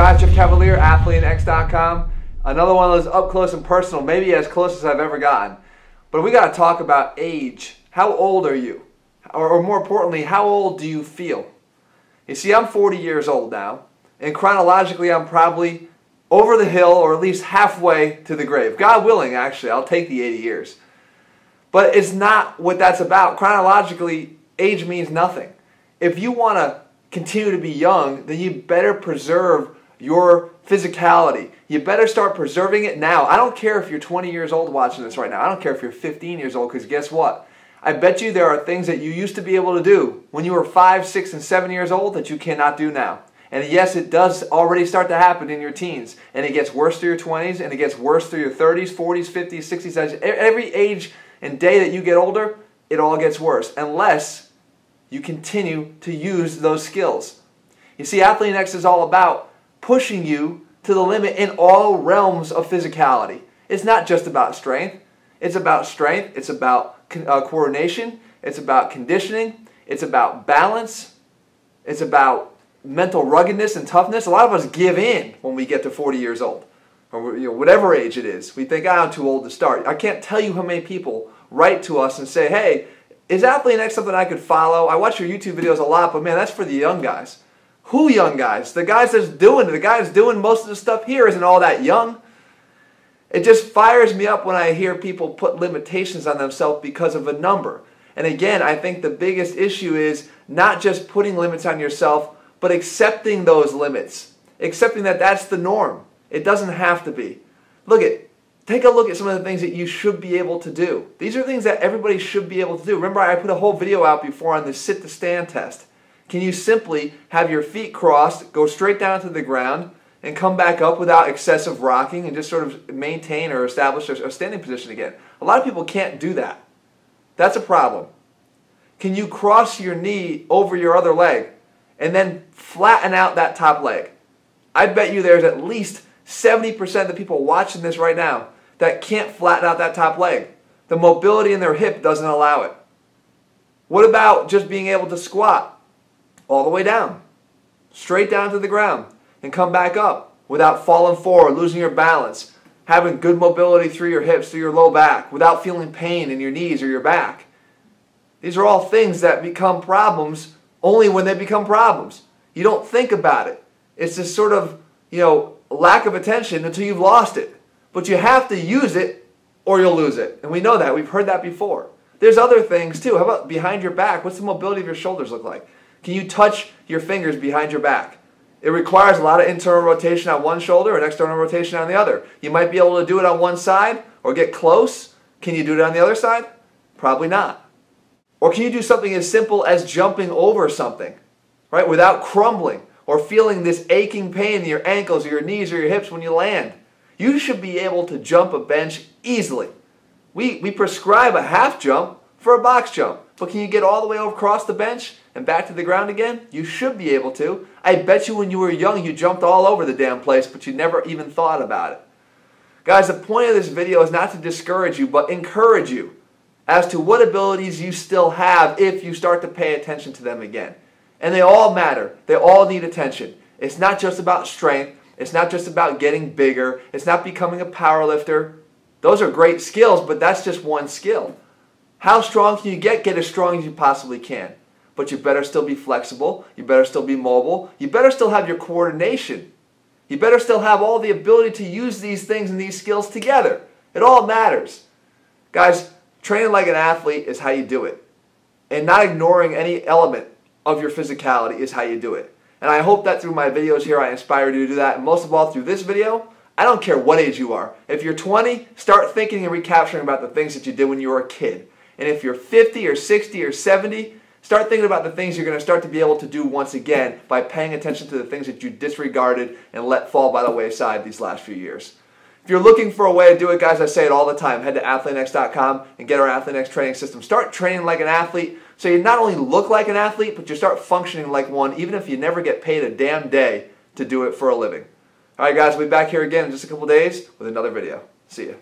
guys, Jeff Cavalier, ATHLEAN-X.com. Another one of those up close and personal, maybe as close as I've ever gotten. But we got to talk about age. How old are you? Or more importantly, how old do you feel? You see, I'm 40 years old now, and chronologically I'm probably over the hill, or at least halfway to the grave. God willing, actually, I'll take the 80 years. But it's not what that's about. Chronologically, age means nothing. If you want to continue to be young, then you better preserve your physicality. You better start preserving it now. I don't care if you're 20 years old watching this right now. I don't care if you're 15 years old, because guess what? I bet you there are things that you used to be able to do when you were 5, 6, and 7 years old that you cannot do now. And yes, it does already start to happen in your teens. And it gets worse through your 20s, and it gets worse through your 30s, 40s, 50s, 60s, 70s. Every age and day that you get older, it all gets worse. Unless you continue to use those skills. You see, ATHLEAN-X is all about pushing you to the limit in all realms of physicality. It's not just about strength. It's about strength. It's about coordination. It's about conditioning. It's about balance. It's about mental ruggedness and toughness. A lot of us give in when we get to 40 years old, or whatever age it is. We think, I'm too old to start. I can't tell you how many people write to us and say, hey, is ATHLEAN-X something I could follow? I watch your YouTube videos a lot, but man, that's for the young guys. Who young guys? The guy that's doing most of the stuff here isn't all that young. It just fires me up when I hear people put limitations on themselves because of a number. And again, I think the biggest issue is not just putting limits on yourself, but accepting those limits. Accepting that that's the norm. It doesn't have to be. Take a look at some of the things that you should be able to do. These are things that everybody should be able to do. Remember, I put a whole video out before on the sit-to-stand test. Can you simply have your feet crossed, go straight down to the ground, and come back up without excessive rocking and just sort of maintain or establish a standing position again? A lot of people can't do that. That's a problem. Can you cross your knee over your other leg and then flatten out that top leg? I bet you there's at least 70% of the people watching this right now that can't flatten out that top leg. The mobility in their hip doesn't allow it. What about just being able to squat all the way down, straight down to the ground, and come back up without falling forward, losing your balance, having good mobility through your hips, through your low back, without feeling pain in your knees or your back? These are all things that become problems only when they become problems. You don't think about it. It's this sort of, lack of attention until you've lost it. But you have to use it or you'll lose it. And we know that. We've heard that before. There's other things too. How about behind your back? What's the mobility of your shoulders look like? Can you touch your fingers behind your back? It requires a lot of internal rotation on one shoulder and external rotation on the other. You might be able to do it on one side or get close. Can you do it on the other side? Probably not. Or can you do something as simple as jumping over something, right, without crumbling or feeling this aching pain in your ankles or your knees or your hips when you land? You should be able to jump a bench easily. We prescribe a half jump for a box jump. But can you get all the way across the bench and back to the ground again? You should be able to. I bet you when you were young you jumped all over the damn place, but you never even thought about it. Guys, the point of this video is not to discourage you, but encourage you as to what abilities you still have if you start to pay attention to them again. And they all matter. They all need attention. It's not just about strength. It's not just about getting bigger. It's not becoming a power lifter. Those are great skills, but that's just one skill. How strong can you get? Get as strong as you possibly can. But you better still be flexible. You better still be mobile. You better still have your coordination. You better still have all the ability to use these things and these skills together. It all matters. Guys, training like an athlete is how you do it. And not ignoring any element of your physicality is how you do it. And I hope that through my videos here I inspired you to do that. And most of all through this video, I don't care what age you are. If you're 20, start thinking and recapturing about the things that you did when you were a kid. And if you're 50 or 60 or 70, start thinking about the things you're going to start to be able to do once again by paying attention to the things that you disregarded and let fall by the wayside these last few years. If you're looking for a way to do it, guys, I say it all the time. Head to ATHLEAN-X.com and get our ATHLEAN-X training system. Start training like an athlete so you not only look like an athlete, but you start functioning like one, even if you never get paid a damn day to do it for a living. All right, guys, we'll be back here again in just a couple days with another video. See ya.